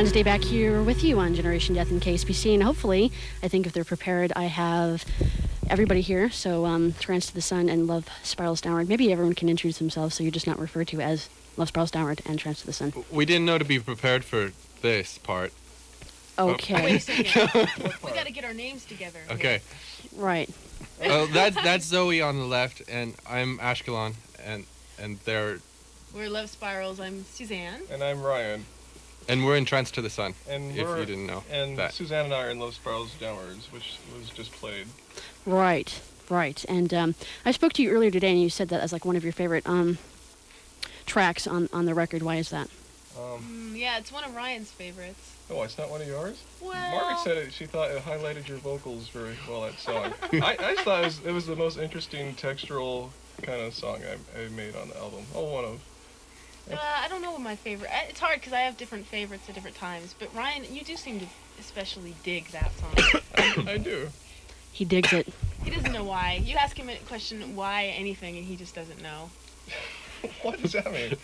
Wednesday back here with you on Generation Death and KSPC, and hopefully, I think if they're prepared, I have everybody here. So, Trance to the Sun and Love Spirals Downward. Maybe everyone can introduce themselves so you're just not referred to as Love Spirals Downward and Trance to the Sun. We didn't know to be prepared for this part. Okay. Wait a second. We got to get our names together. Okay. Right. Well, that's Zoe on the left, and I'm Ashkelon, and they're... We're Love Spirals. I'm Suzanne. And I'm Ryan. And we're in Trance to the Sun, And if you didn't know and that. Suzanne and I are in Love Spirals Downwards, which was just played. Right. And I spoke to you earlier today, and you said that as like one of your favorite tracks on the record. Why is that? Yeah, it's one of Ryan's favorites. Oh, it's not one of yours? Well... Margaret said it. She thought it highlighted your vocals very well, that song. I just thought it was the most interesting textural kind of song I made on the album. Oh, one of. I don't know what my favorite... It's hard because I have different favorites at different times. But Ryan, you do seem to especially dig that song. I do. He digs it. He doesn't know why. You ask him a question, why anything, and he just doesn't know. What does that mean?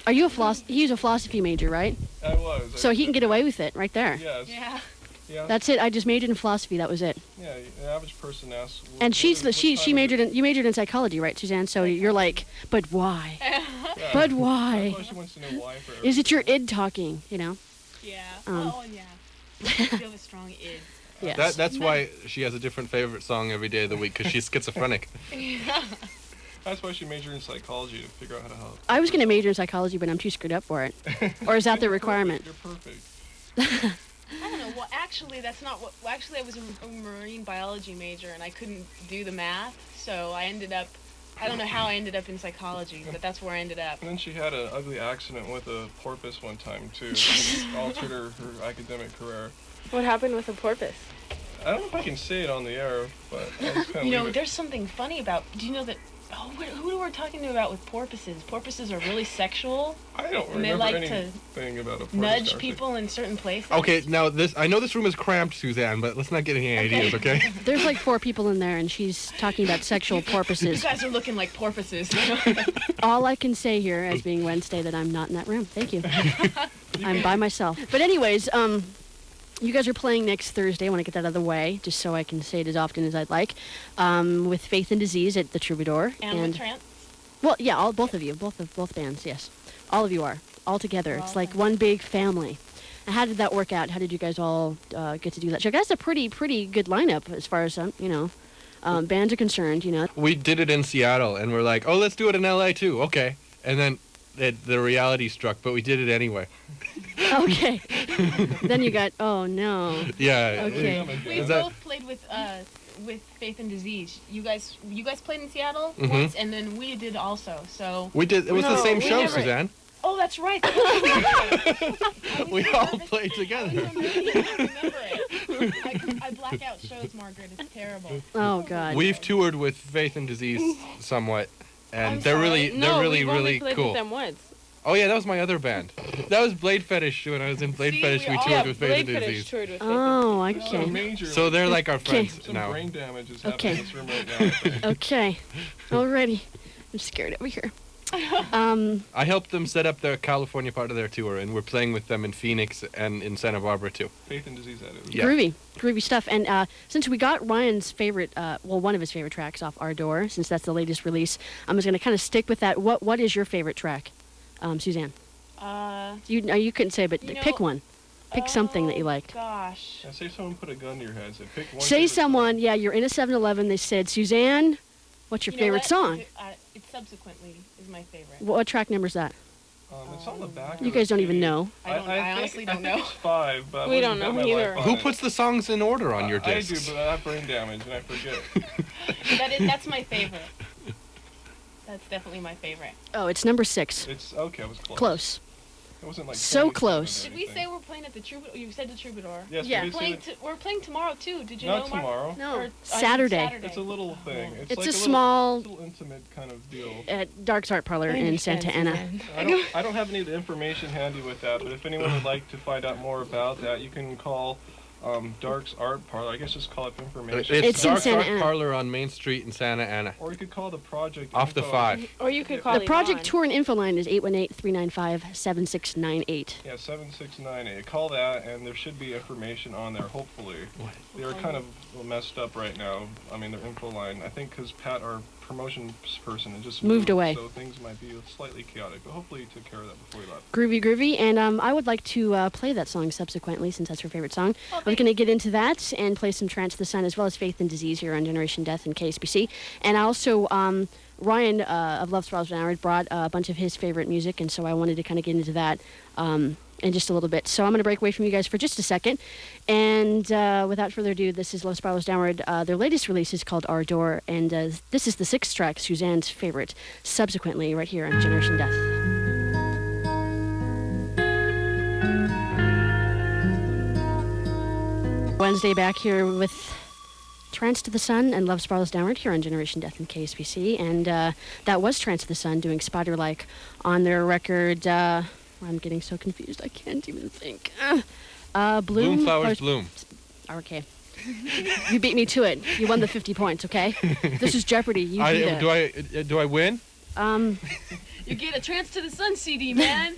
Are you he's a philosophy major, right? I was. So he can get away with it right there. Yes. Yeah. Yeah. That's it. I just majored in philosophy. That was it. Yeah, the average person asks... And she majored you majored in psychology, right, Suzanne? So you're like, but why? Yeah. But why? That's why she wants to know why for Is it your everything. id talking, you know? Yeah. Yeah. You have a strong id. Yes. That's why she has a different favorite song every day of the week, because she's schizophrenic. Yeah. That's why she majored in psychology, to figure out how to help. I was going to major in psychology, but I'm too screwed up for it. Or is that the requirement? You're perfect. I don't know. Well, actually, that's not what... Well, actually, I was a marine biology major, and I couldn't do the math, so I ended up... I don't know how I ended up in psychology, but that's where I ended up. And then she had an ugly accident with a porpoise one time, too. It altered her academic career. What happened with the porpoise? I don't know if I can say it on the air, but I'll just kind of There's something funny about... Do you know that... Oh, who were we talking about with porpoises? Porpoises are really sexual. I don't And they remember like anything about a porpoise. Nudge actually. people in certain places. Okay, now I know this room is cramped, Suzanne, but let's not get any ideas, okay? There's like 4 people in there, and she's talking about sexual You porpoises. guys are looking like porpoises. All I can say here, as being Wednesday, that I'm not in that room. Thank you. I'm by myself. But anyways, you guys are playing next Thursday. I want to get that out of the way, just so I can say it as often as I'd like, with Faith and Disease at the Troubadour. And with Trance. Well, yeah, both of you, both bands, yes. All of you are, all together. It's like one big family. And how did that work out? How did you guys all get to do that? So you guys have a pretty good lineup as far as, bands are concerned, you know. We did it in Seattle, and we're like, oh, let's do it in LA too, okay. And then the reality struck, but we did it anyway. Okay. Then you got, oh no. Yeah. Okay. We both played with Faith and Disease. You guys played in Seattle once, and then we did also. So We did. It was the No, same we show, never- Suzanne. oh, that's right. We all played together. I remember it. I black out shows, Margaret. It's terrible. Oh God. We've toured with Faith and Disease somewhat, and I'm they're sorry. really we've only played cool. with them once. Oh yeah, that was my other band. That was Blade Fetish. When I was in Blade See, Fetish, we we all- toured with Faith Blade and Fetish Disease. toured with Oh, So okay. major. So they're like our Okay. friends Some now. brain damage is Okay. happening in this room right now. I think. Okay. Alrighty. I'm scared over here. I helped them set up the California part of their tour, and we're playing with them in Phoenix and in Santa Barbara too. Faith and Disease, that is. Yeah. Groovy stuff. And since we got Ryan's favorite, one of his favorite tracks off Our Door, since that's the latest release, I'm just going to kind of stick with that. What is your favorite track, Suzanne? You couldn't say, but pick one. Pick something that you liked. Gosh. Now, say someone put a gun to your head and said, pick one. Say favorite someone, yeah, you're in a 7-Eleven, they said, Suzanne, what's your You know favorite what? song? It subsequently is my favorite. What track number is that? It's on the back. You of guys the don't even CD. know. I honestly don't know. I think it's 5, but We I don't wouldn't know bet my either. life on Who it. puts the songs in order on your I discs? do, but I have brain damage and I forget. That's my favorite. That's definitely my favorite. Oh, it's number 6. It's okay. I was close. Close. It wasn't like So 27 close. or Did we anything. say we're playing at the Troubadour? You said the Troubadour. Yes, Yeah. we did say We're playing tomorrow too. Did you Not know, Mark? tomorrow. No, Or, Saturday. It's a little thing. It's like a little, small little intimate kind of deal. at Dark's Art Parlor in Santa Ana. I don't have any of the information handy with that, but if anyone would like to find out more about that, you can call Dark's Art Parlor. I guess just call it Information. It's in Dark Santa Art Ana. Parlor on Main Street in Santa Ana. Or you could call the project Off the info. 5. Or you could call The project tour and info line is 818-395-7698. Yeah, 7698. Call that, and there should be information on there, hopefully. They're kind of messed up right now. I mean, their info line, I think because Pat, our promotions person, had just Moved away. So things might be slightly chaotic, but hopefully you took care of that before you left. Groovy. And I would like to play that song subsequently, since that's her favorite song. I'm going to get into that and play some Trance to the Sun, as well as Faith and Disease here on Generation Death and KSPC. And I also, Ryan of Love Spirals Downwards brought a bunch of his favorite music, and so I wanted to kind of get into that in just a little bit. So I'm going to break away from you guys for just a second. And without further ado, this is Love Spirals Downward. Their latest release is called Our Door, and this is the 6th track, Suzanne's favorite, subsequently, right here on Generation Death. Wednesday back here with Trance to the Sun and Love Spirals Downward here on Generation Death and KSPC. And that was Trance to the Sun doing Spider-like on their record. I'm getting so confused, I can't even think. Bloom Flowers Bloom. Okay. You beat me to it. You won the 50 points, okay? This is Jeopardy. You beat it. Do I win? You get a Trance to the Sun CD, man.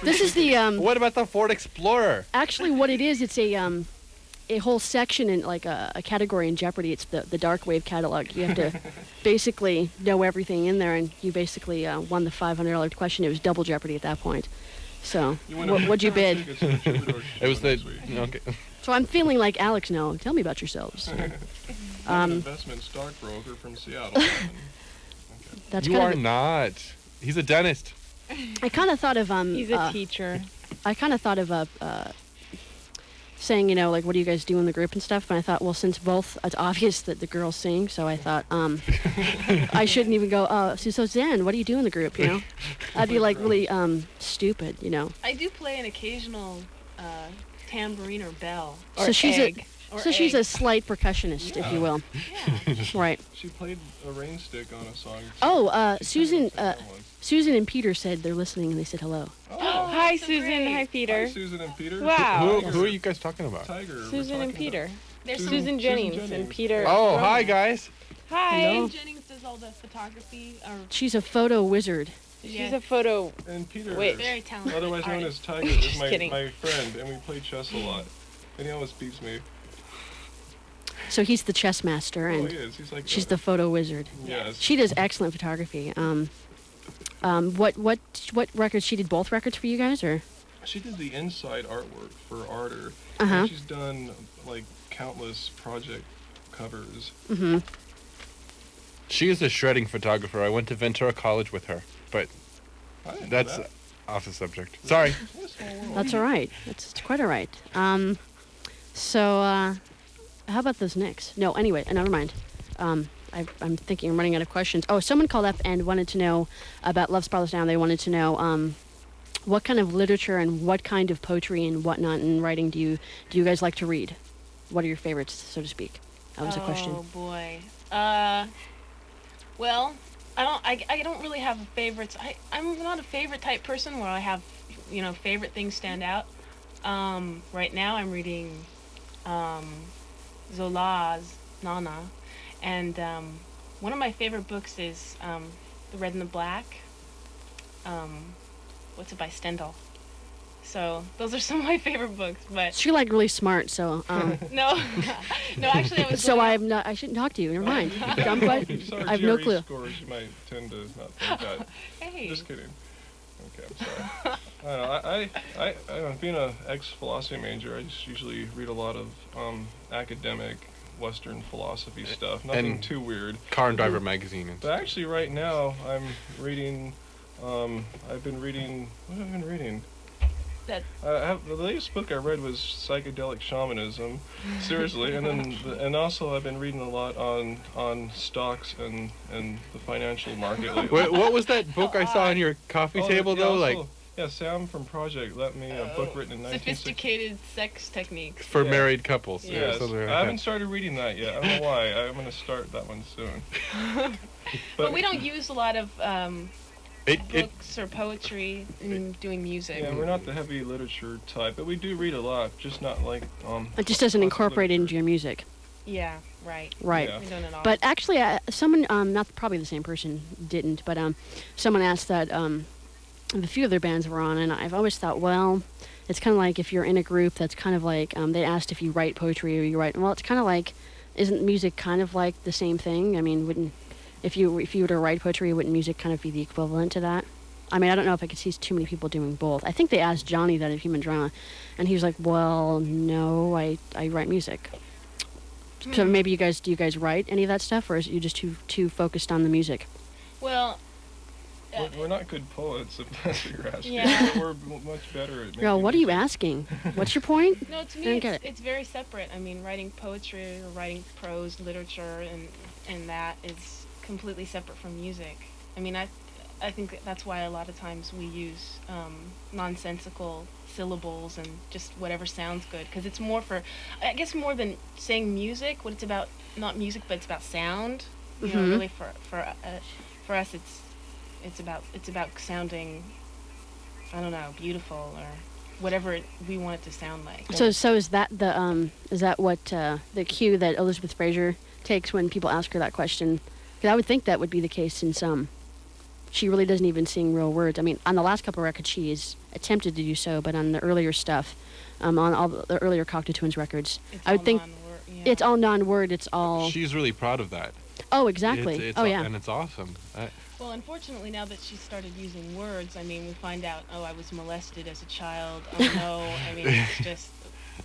This is the... What about the Ford Explorer? Actually, what it is, it's a whole section in like a category in Jeopardy. It's the dark wave catalog. You have to basically know everything in there, and you basically won the $500 question. It was double Jeopardy at that point. So what'd you bid? It was the okay. So I'm feeling like Alex now. Tell me about yourselves. I'm an investment stockbroker from Seattle. That's You kind are of not. He's a dentist. I kind of thought of He's a teacher. I kind of thought of saying, like, what do you guys do in the group and stuff? But I thought, well, since both, it's obvious that the girls sing, so I thought, I shouldn't even go, so Zen, what do you do in the group, I'd be, like, really stupid, I do play an occasional tambourine or bell. So Or she's egg. she's a slight percussionist, if you will. Yeah. Right. She played a rain stick on a song. Oh, She Susan sang it once. Susan and Peter said they're listening, and they said hello. Oh, Hi, so Susan. great. Hi, Peter. Hi, Susan and Peter. Wow. Who are you guys talking about? Tiger. we're Susan and talking Peter. There's Susan- Susan Jennings Jennings. and Peter. Oh, Roman. hi guys. Hi. Hello. Jennings does all the photography. She's a photo wizard. She's a photo. about. And Peter, Wait. Very talented. otherwise known artist. as Tiger, is Just kidding. my friend, and we play chess a lot. And he always beats me. So he's the chess master, Oh, and he is. He's like she's the photo wizard. Yes. She does excellent photography. What records? She did both records for you guys, or? She did the inside artwork for Arter. Uh-huh. And she's done like countless project covers. Mm-hmm. She is a shredding photographer. I went to Ventura College with her, but I didn't know that's that. off the subject. Sorry. What a small world. That's all right. That's quite all right. So how about those Knicks? No, anyway, never mind. I'm thinking I'm running out of questions. Oh, someone called up and wanted to know about Love Spirals Down. They wanted to know what kind of literature and what kind of poetry and whatnot and writing do you guys like to read? What are your favorites, so to speak? That was a question. Oh boy. Well, I don't really have favorites. I'm not a favorite type person where I have, favorite things stand out. Right now I'm reading Zola's Nana, and one of my favorite books is The Red and the Black. What's it by Stendhal? So those are some of my favorite books, but You're like really smart, so no, no, actually I was. so going I shouldn't talk to you. Never mind. I'm glad. If you saw I have no GRE clue. Scores, you might tend to not think that. Hey. Just kidding. Okay, I'm sorry. I don't know, being an ex-philosophy major, I just usually read a lot of academic Western philosophy stuff. Nothing And- too weird. Car and Driver magazine. And But actually, right now, I'm reading. I've been reading. What have I been reading? That- The latest book I read was Psychedelic Shamanism. Seriously, and then and also I've been reading a lot on stocks and the financial market lately. what was that book I saw on your coffee Oh, table yeah, though? also- Like yeah, Sam from Project let me a book written in 1960. Sophisticated sex techniques. for Yeah. married couples. Yeah, Yes, something like I haven't that. started reading that yet. I don't know why. I'm going to start that one soon. But we don't use a lot of books or poetry and doing music. Yeah, we're not the heavy literature type, but we do read a lot, just not like It just doesn't classic incorporate it into literature. your music. Yeah, right. Right. Yeah. We don't at all. But actually, someone, not probably the same person, didn't, but someone asked that a few of their bands were on, and I've always thought, well, it's kind of like if you're in a group that's kind of like, they asked if you write poetry or you write, well, it's kind of like, isn't music kind of like the same thing? I mean, if you were to write poetry, wouldn't music kind of be the equivalent to that? I mean, I don't know if I could see too many people doing both. I think they asked Johnny that at Human Drama, and he was like, well, no, I write music. So maybe do you guys write any of that stuff, or is it you just too focused on the music? Well, We're not good poets, if that's what you're asking. Yeah. But we're much better at making Girl, what are you music. asking? What's your point? no, to I me don't get it's very separate. I mean, writing poetry or writing prose literature and that is completely separate from music. I mean, I think that's why a lot of times we use nonsensical syllables and just whatever sounds good, because it's more for, I guess, more than saying music. What it's about, not music, but it's about sound. You know, really for us, it's about sounding, I don't know, beautiful or whatever we want it to sound like. So is that what the cue that Elizabeth Fraser takes when people ask her that question? Because I would think that would be the case since she really doesn't even sing real words. I mean, on the last couple of records, she has attempted to do so, but on the earlier stuff, on all the earlier Cocteau Twins records, I would think it's all non-word. It's all. She's really proud of that. Oh, exactly. It's yeah. And it's awesome. Well, unfortunately, now that she started using words, I mean, we find out, oh, I was molested as a child. Oh no, I mean, it's just.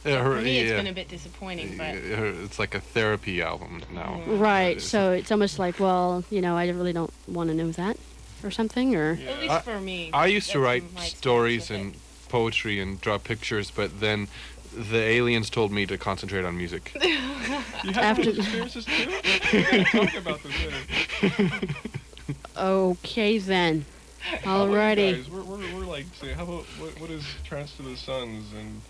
For me, it's been a bit disappointing, but. It's like a therapy album now. Right. So it's almost like, well, I really don't want to know that, or something, or. Yeah. At least for me. I used to that's write my experience stories with and it. poetry and draw pictures, but then the aliens told me to concentrate on music. You have After- those experiences too? We gotta talk about this later. Okay then. How about you Alrighty. guys? We're like, say, how about what is Trance to the Suns and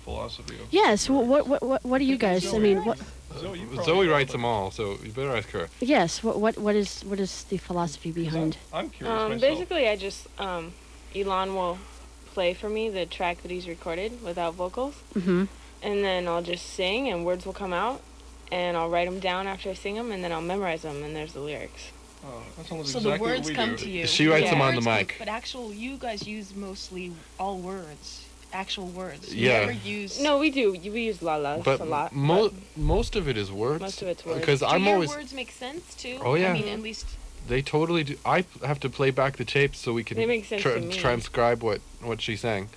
philosophy of? Yes. What do you guys? I mean, what? Zoe, you probably Zoe know, writes but- them all, so you better ask her. Yes. What is the philosophy behind? I'm curious myself. Basically, I just Elon will play for me the track that he's recorded without vocals, Mm-hmm. and then I'll just sing, and words will come out, and I'll write them down after I sing them, and then I'll memorize them, and there's the lyrics. Oh, that's almost So exactly the words what we come do. to you. She writes them on the Words come- mic. But you guys use mostly all words, actual words. You Yeah. never use. No, we do. We use la-las But a lot. most of it is words. Most of it's words. Because Do I'm your always. words make sense too? Oh, yeah. I mean, at least. They totally do. I have to play back the tapes so we can They make sense to me. transcribe what she sang.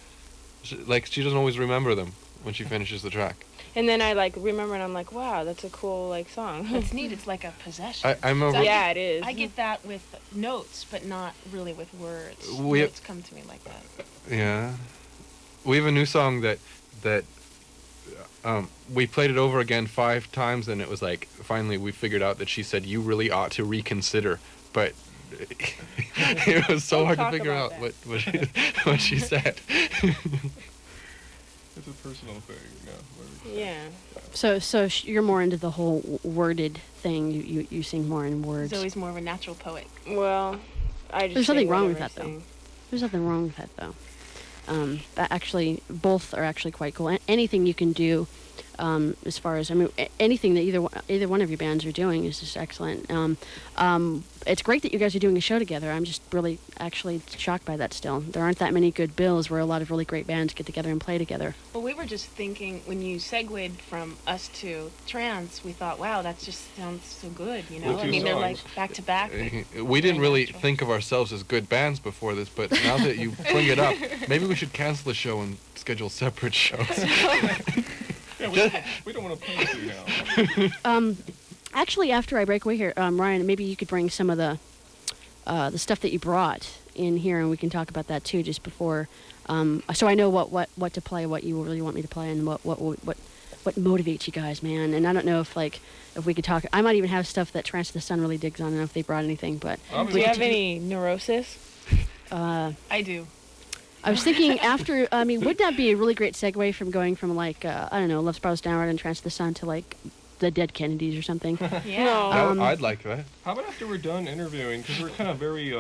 She doesn't always remember them when she finishes the track. And then I remember, and I'm like, wow, that's a cool song. It's neat. It's like a possession. I'm a. So Yeah, it is. I get that with notes, but not really with words. We- Notes come to me like that. Yeah. We have a new song that we played it over again 5 times, and it was like finally we figured out that she said you really ought to reconsider, but it was so Don't hard to talk figure about out what she said. It's a personal thing, yeah. Yeah. So you're more into the whole worded thing. You sing more in words. Zoe's more of a natural poet. Well, I just. There's say nothing wrong with whatever that, I though. sing. There's nothing wrong with that though. That actually, both are actually quite cool. Anything you can do, as far as anything that either one of your bands are doing is just excellent. It's great that you guys are doing a show together. I'm just really actually shocked by that. Still, there aren't that many good bills where a lot of really great bands get together and play together. Well, we were just thinking when you segued from us to trance, we thought, wow, that just sounds so good. You know, With I two mean, they're songs. like back to back. We didn't Very really natural. think of ourselves as good bands before this, but now that you bring it up, maybe we should cancel the show and schedule separate shows. Yeah, we don't want to punish you now. Actually, after I break away here, Ryan, maybe you could bring some of the stuff that you brought in here, and we can talk about that too, just before, so I know what to play, what you really want me to play, and what motivates you guys, man. And I don't know if we could talk. I might even have stuff that Trance to the Sun really digs on. I don't know if they brought anything, but Do you have any neurosis? I do. I was thinking after. I mean, would that be a really great segue from going from I don't know, Love Spirals Downward and Trance to the Sun to the Dead Kennedys or something? Yeah. No. I'd like that. How about after we're done interviewing, because we're kind of very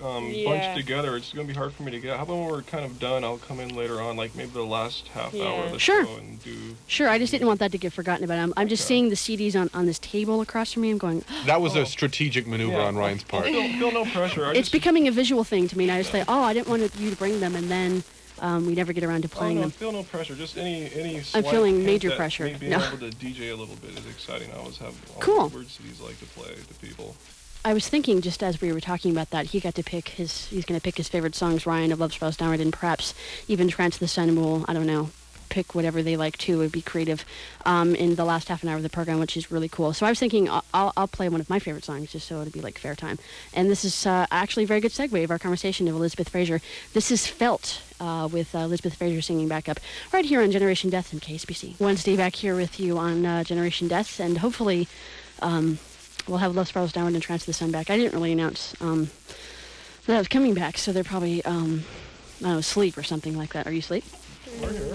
bunched together. It's going to be hard for me to get. How about when we're kind of done, I'll come in later on, like maybe the last half hour of the Sure. show and do... Sure, I just didn't want that to get forgotten about. I'm just seeing the CDs on this table across from me. I'm going, That was a strategic maneuver on Ryan's part. Feel no pressure. it's becoming a visual thing to me. And I just say, I didn't want you to bring them, and then we never get around to playing them. Feel no pressure. Just any I'm feeling hint major that pressure. me being able to DJ a little bit is exciting. I always have Cool. weird CDs like to play to people. I was thinking, just as we were talking about that, he's going to pick his favorite songs, Ryan, of Love Spirals Downward, and perhaps even Trance the Sun will, I don't know, pick whatever they like too, would be creative in the last half an hour of the program, which is really cool. So I was thinking I'll play one of my favorite songs just so it'll be like fair time. And this is actually a very good segue of our conversation of Elizabeth Fraser. This is Felt with Elizabeth Fraser singing back up right here on Generation Death and KSPC. Wednesday back here with you on Generation Death, and hopefully we'll have Love Spirals Downward and Trance the Sun back. I didn't really announce that I was coming back, so they're probably, I don't know, asleep or something like that. Are you asleep?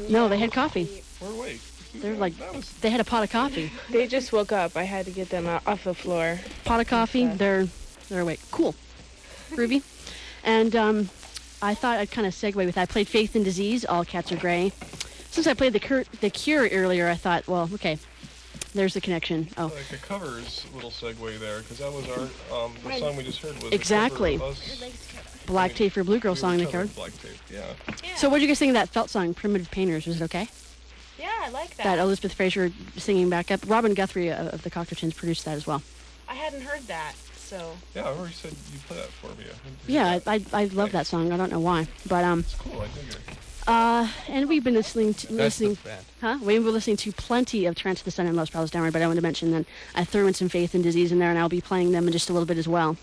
No, they had coffee. We're awake. They're like, they had a pot of coffee. They just woke up. I had to get them off the floor. Pot of coffee, they're awake. Cool. Groovy. And I thought I'd kind of segue with that. I played Faith in Disease, All Cats Are Grey. Since I played the Cure earlier, I thought, well, okay, there's the connection. Oh. Like the covers little segue there, because that was our, the song we just heard was exactly. a cover of us. Black Tape for Blue Girl song they covered. Black Tape, yeah. So what did you guys think of that Felt song, Primitive Painters? Was it okay? Yeah, I like that. That Elizabeth Fraser singing back up. Robin Guthrie of the Cocktail produced that as well. I hadn't heard that, so. Yeah, I already said you play that for me. Yeah, I love that song. I don't know why, but It's cool. I dig it. and we've been listening, That's the band. We've been listening to plenty of Trance the Sun and Love Spirals Downward, but I want to mention that I threw in some Faith and Disease in there, and I'll be playing them in just a little bit as well.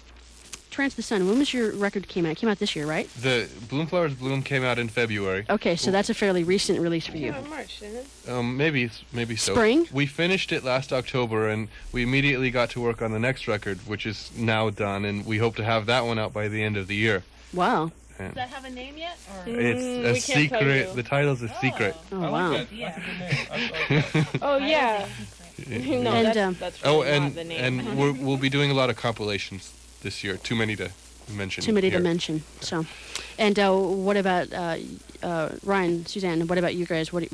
Trance the Sun, when was your record came out? It came out this year, right? The Bloom Flowers Bloom came out in February. Okay, so that's a fairly recent release for you. Yeah, March, didn't it? Maybe so. Spring? We finished it last October, and we immediately got to work on the next record, which is now done, and we hope to have that one out by the end of the year. Wow. Does that have a name yet? Or? It's a we can't tell secret. you. The title's a secret. Oh, I wow. like that. That's a good name. I like that. Oh, yeah. No, And, that's really not the name. and we'll be doing a lot of compilations this year. Too many to mention. Too many to here. mention. So, and what about Ryan, Suzanne? What about you guys? What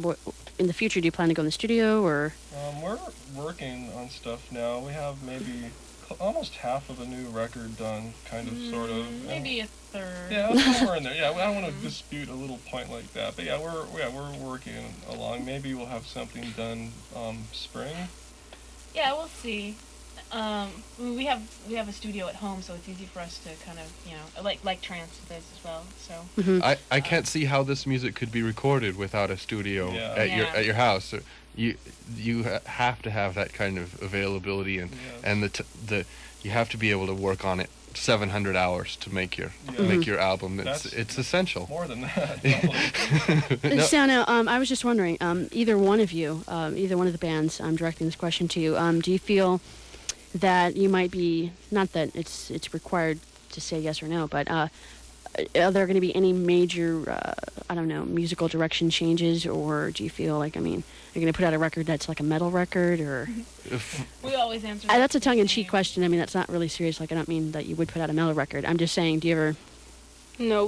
in the future? Do you plan to go in the studio or? We're working on stuff now. We have maybe almost half of a new record done, kind of, sort of. Maybe a third. Yeah, somewhere in there. Yeah, I don't want to dispute a little point like that, but yeah, we're working along. Maybe we'll have something done spring. Yeah, we'll see. We have a studio at home, so it's easy for us to kind of, like Trance does as well. So. I can't see how this music could be recorded without a studio at your house. You have to have that kind of availability and the you have to be able to work on it 700 hours to make your album. It's essential. More than that. So now, I was just wondering, either one of you, either one of the bands, I'm directing this question to you. Do you feel that you might be, not that it's required to say yes or no, but are there going to be any major, I don't know, musical direction changes, or do you feel like, you're going to put out a record that's like a metal record, or? We always answer. That's a tongue-in-cheek question. That's not really serious. Like, I don't mean that you would put out a metal record. I'm just saying, do you ever? No,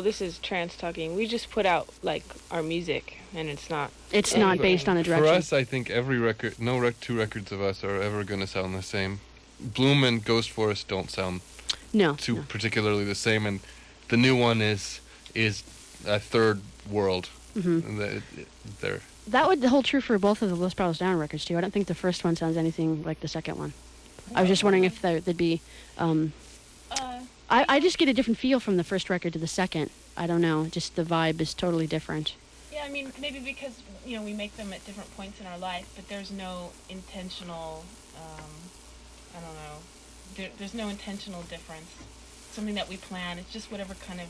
this is Trance talking. We just put out, like, our music, and it's not. It's not based on a direction. For us, I think every record, two records of us are ever going to sound the same. Bloom and Ghost Forest don't sound particularly the same, and the new one is a third world. Mm-hmm. That would hold true for both of the Love Spirals Down records too. I don't think the first one sounds anything like the second one. I was just wondering if there'd be. I just get a different feel from the first record to the second. I don't know. Just the vibe is totally different. Yeah, maybe because we make them at different points in our life, but there's no intentional. I don't know. There's no intentional difference. Something that we plan. It's just whatever kind of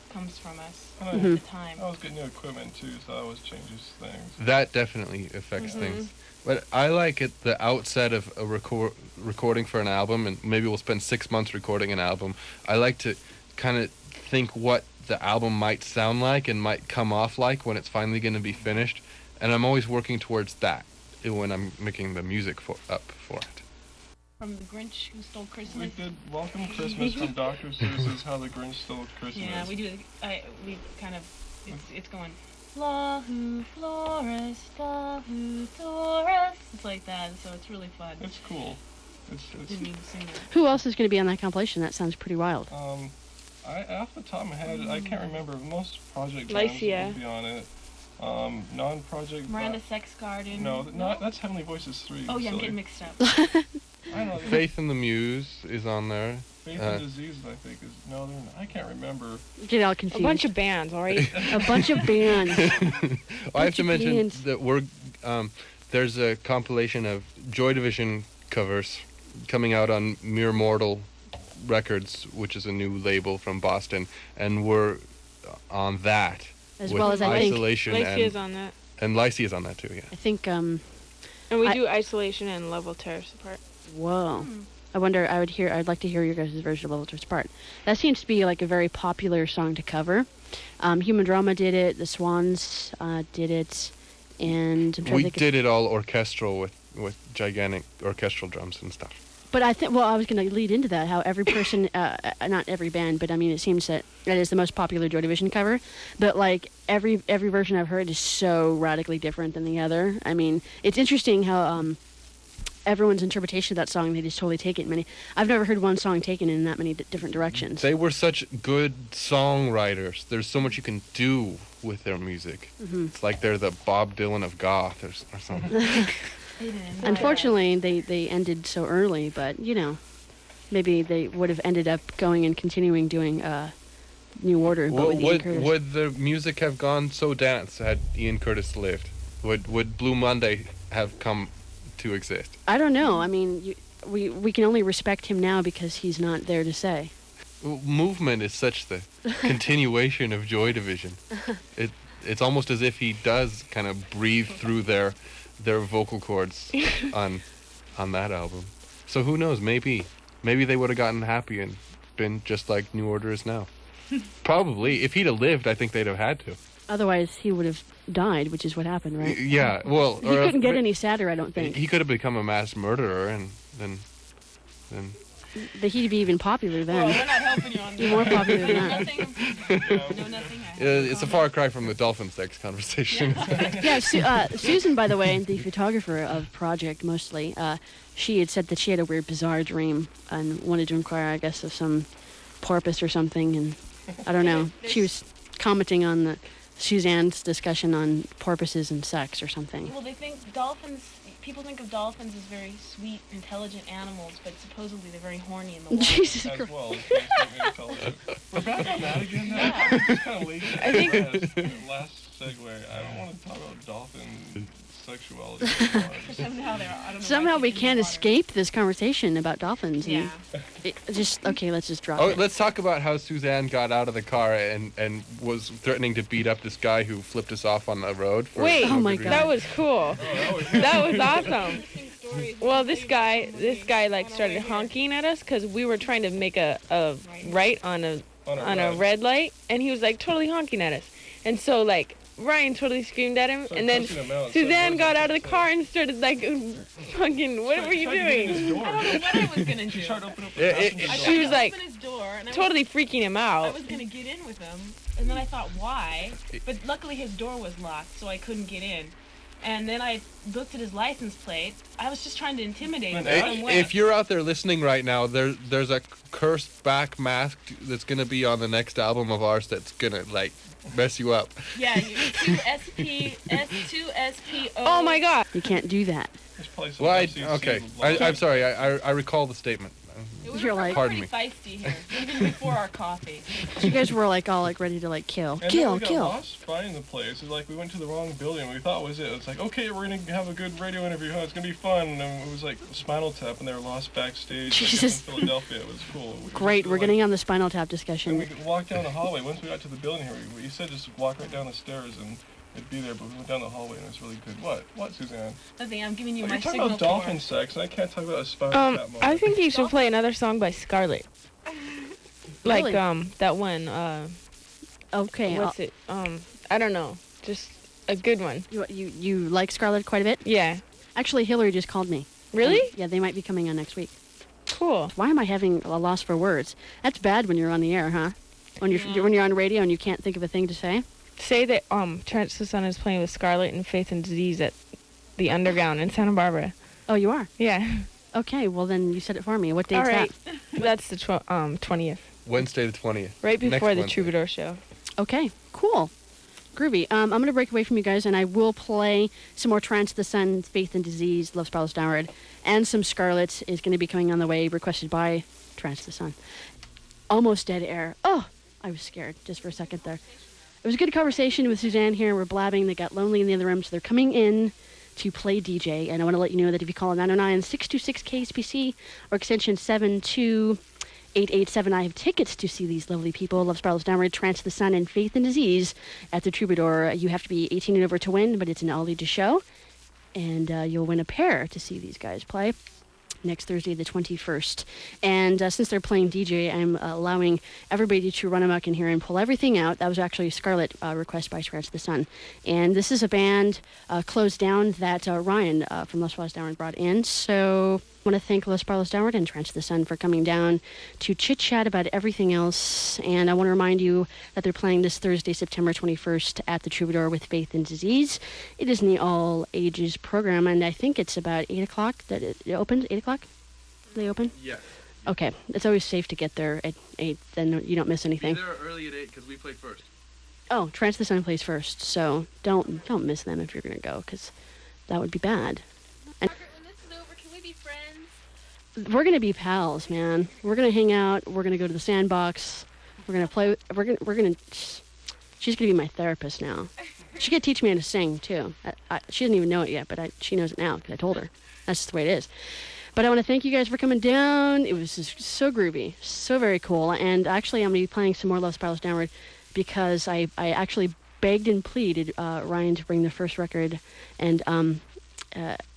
comes from us at the time. I was getting new equipment too, so that always changes things. That definitely affects things. But I like at the outset of a recording for an album, and maybe we'll spend 6 months recording an album. I like to kind of think what the album might sound like and might come off like when it's finally going to be finished, and I'm always working towards that when I'm making the music for it. from The Grinch Who Stole We Christmas. did Welcome Christmas from Dr. Seuss's How the Grinch Stole Christmas. Yeah, we do. We kind of. It's going. Flahu Flores, Flahu Flores. It's like that, so it's really fun. It's cool. Didn't mean to sing that. Who else is going to be on that compilation? That sounds pretty wild. I off the top of my head, I can't remember. Most project Lycia will be on it. Non-project. Miranda Sex Garden. No, that's Heavenly Voices 3. Oh yeah, I'm silly. getting mixed up. I know. Faith in the Muse is on there. Faith and Disease, I think, is no. They're not, I can't remember. Get all A confused. bunch of bands, all right? A bunch of bands. I have to mention bands. that there's a compilation of Joy Division covers coming out on Mere Mortal Records, which is a new label from Boston, and we're on that. As with well as I think. Isolation Lycia's on that. and Lycia is on that too. Yeah. I think. And we I- do Isolation and Level Tears Apart. Whoa. I wonder. I'd like to hear your guys' version of Level Tears Apart. That seems to be like a very popular song to cover. Human Drama did it. The Swans did it, and I'm trying We to think did it all orchestral with gigantic orchestral drums and stuff. But I think, well, I was going to lead into that, how every person, not every band, but I mean, it seems that is the most popular Joy Division cover. But, like, every version I've heard is so radically different than the other. I mean, it's interesting how everyone's interpretation of that song, they just totally take it in many... I've never heard one song taken in that many different directions. They were such good songwriters. There's so much you can do with their music. Mm-hmm. It's like they're the Bob Dylan of goth or something. Unfortunately, they ended so early, but, you know, maybe they would have ended up going and continuing doing New Order, but with Ian Curtis. Would the music have gone so dance had Ian Curtis lived? Would Blue Monday have come to exist? I don't know. I mean, we can only respect him now because he's not there to say. Movement is such the continuation of Joy Division. It's almost as if he does kind of breathe through their vocal cords on that album. So who knows? Maybe they would have gotten happy and been just like New Order is now. Probably, if he'd have lived, I think they'd have had to. Otherwise, he would have died, which is what happened, right? Yeah, well, He couldn't get any sadder, I don't think. He could have become a mass murderer, and then. But he'd be even popular then. Well, we're not helping you on Be more popular than that. Nothing. It's a far cry from the dolphin sex conversation. Yeah, Susan, by the way, the photographer of Project mostly, she had said that she had a weird, bizarre dream and wanted to inquire, I guess, of some porpoise or something, and I don't know. She was commenting on the Suzanne's discussion on porpoises and sex or something. Well, they think dolphins. People think of dolphins as very sweet, intelligent animals, but supposedly they're very horny in the water. Jesus As Christ. well. We're back on that again now. It's kind of late. I think- Last segue. I don't want to talk about dolphin sexuality. Somehow they're. I don't know Somehow why we they can't use water. escape this conversation about dolphins. Yeah. Okay, let's just drop Oh, it. let's talk about how Suzanne got out of the car and was threatening to beat up this guy who flipped us off on the road. Wait, Oh my God. that was cool. That was awesome. Interesting stories. Well, this guy like started honking at us because we were trying to make a right on a red light, and he was like totally honking at us, and so like Ryan totally screamed at him, and then Suzanne got out of the car and started like fucking, what were you doing? I don't know what I was gonna do. She tried to open up the Yeah, passenger door. She was like open his door, and totally freaking him I out. was gonna get in with him, and then I thought, why? But luckily his door was locked, so I couldn't get in. And then I looked at his license plate. I was just trying to intimidate him. some way. If you're out there listening right now, there's a cursed back mask that's gonna be on the next album of ours that's gonna like mess you up. Yeah, S2SPO. Oh my God. You can't do that. There's probably some Well, FCC I'm sorry. I recall the statement. It was You're like- Pardon pretty feisty here, even before our coffee. So you guys were like all like ready to like kill, And then kill, we got kill. lost finding the place. It's like we went to the wrong building. We thought was it. It's like, okay, we're gonna have a good radio interview. Huh? It's gonna be fun. And it was like Spinal Tap, and they were lost backstage. Like, Jesus. in Philadelphia. It was cool. Great, we're getting on the Spinal Tap And discussion. we could walk down the hallway. Once we got to the building here, you said just walk right down the stairs and it'd be there. But we went down the hallway and it was really good. What, Suzanne? Nothing. I'm giving you Like, my you're talking signal about dolphin sex, and I can't talk about a Spinal Tap moment. I think you should play another song by Scarlett. Like Really? that one. Okay, What's it? I don't know. Just a good one. you like Scarlett quite a bit? Yeah. Actually, Hillary just called me. Really? Yeah, they might be coming on next week. cool. Why am I having a loss for words? That's bad when you're on the air, huh? When you're on radio and you can't think of a thing to say. Say that Trance the Sun is playing with Scarlet and Faith and Disease at the Underground in Santa Barbara. Oh, you are? Yeah. Okay, well then you said it for me. What date's that? that? That's the 20th. Wednesday the 20th. Right before the Wednesday. Troubadour show. Okay, cool. Groovy. I'm going to break away from you guys, and I will play some more Trance the Sun, Faith and Disease, Love Spirals Downward, and some Scarlet is going to be coming on the way, requested by Trance the Sun. Almost dead air. Oh, I was scared just for a second there. It was a good conversation with Suzanne here. We're blabbing. They got lonely in the other room, so they're coming in to play DJ. And I want to let you know that if you call 909-626-KSPC or extension 72887, I have tickets to see these lovely people, Love Spirals Downward, Trance the Sun, and Faith and Disease at the Troubadour. You have to be 18 and over to win, but it's an all-ages show. And you'll win a pair to see these guys play next Thursday, the 21st. And since they're playing DJ, I'm allowing everybody to run amok in here and pull everything out. That was actually a Scarlet request by Trance the Sun. And this is a band closed down that Ryan from Love Spirals Downward brought in. So I want to thank Love Spirals Downward and Trance the Sun for coming down to chit-chat about everything else. And I want to remind you that they're playing this Thursday, September 21st at the Troubadour with Faith and Disease. It is in the all-ages program, and I think it's about 8 o'clock that it opens. 8 o'clock? They open? Yeah. Okay. It's always safe to get there at 8, then you don't miss anything. Be there early at 8 because we play first. Oh, Trance the Sun plays first, so don't miss them if you're going to go, because that would be bad. And Margaret, when this is over, can we be friends? we're going to be pals, man. We're going to hang out. We're going to go to the sandbox. We're going to play. She's going to be my therapist now. She's going to teach me how to sing, too. She doesn't even know it yet, but she knows it now because I told her. That's just the way it is. But I want to thank you guys for coming down. It was just so groovy, so very cool. And actually, I'm going to be playing some more Love Spirals Downward because I actually begged and pleaded Ryan to bring the first record and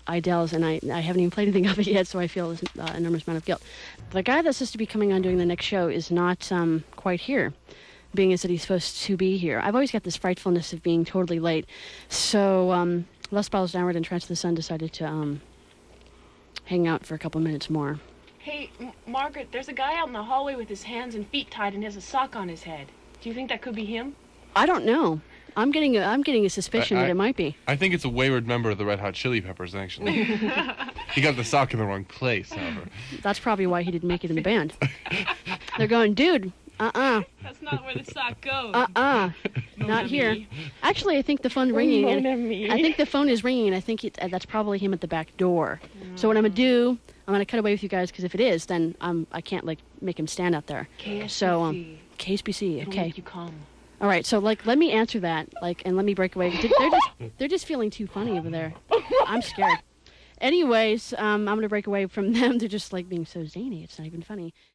Idell's, and I haven't even played anything of it yet, so I feel this enormous amount of guilt. The guy that's supposed to be coming on doing the next show is not quite here, being as that he's supposed to be here. I've always got this frightfulness of being totally late. So Love Spirals Downward and Trance the Sun decided to hang out for a couple minutes more. Hey, Margaret, there's a guy out in the hallway with his hands and feet tied and has a sock on his head. Do you think that could be him? I don't know. I'm getting a suspicion that it might be. I think it's a wayward member of the Red Hot Chili Peppers, actually. He got the sock in the wrong place, however. That's probably why he didn't make it in the band. They're going, dude, That's not where the sock goes. not here. Actually, I think the phone's ringing. I think the phone is ringing, and I think that's probably him at the back door. So what I'm going to do, I'm going to cut away with you guys, because if it is, then I can't, make him stand out there. KSPC. So, KSPC, It'll okay. make you come. All right, so, let me answer that, and let me break away. They're just feeling too funny over there. I'm scared. Anyways, I'm going to break away from them. They're just, being so zany. It's not even funny.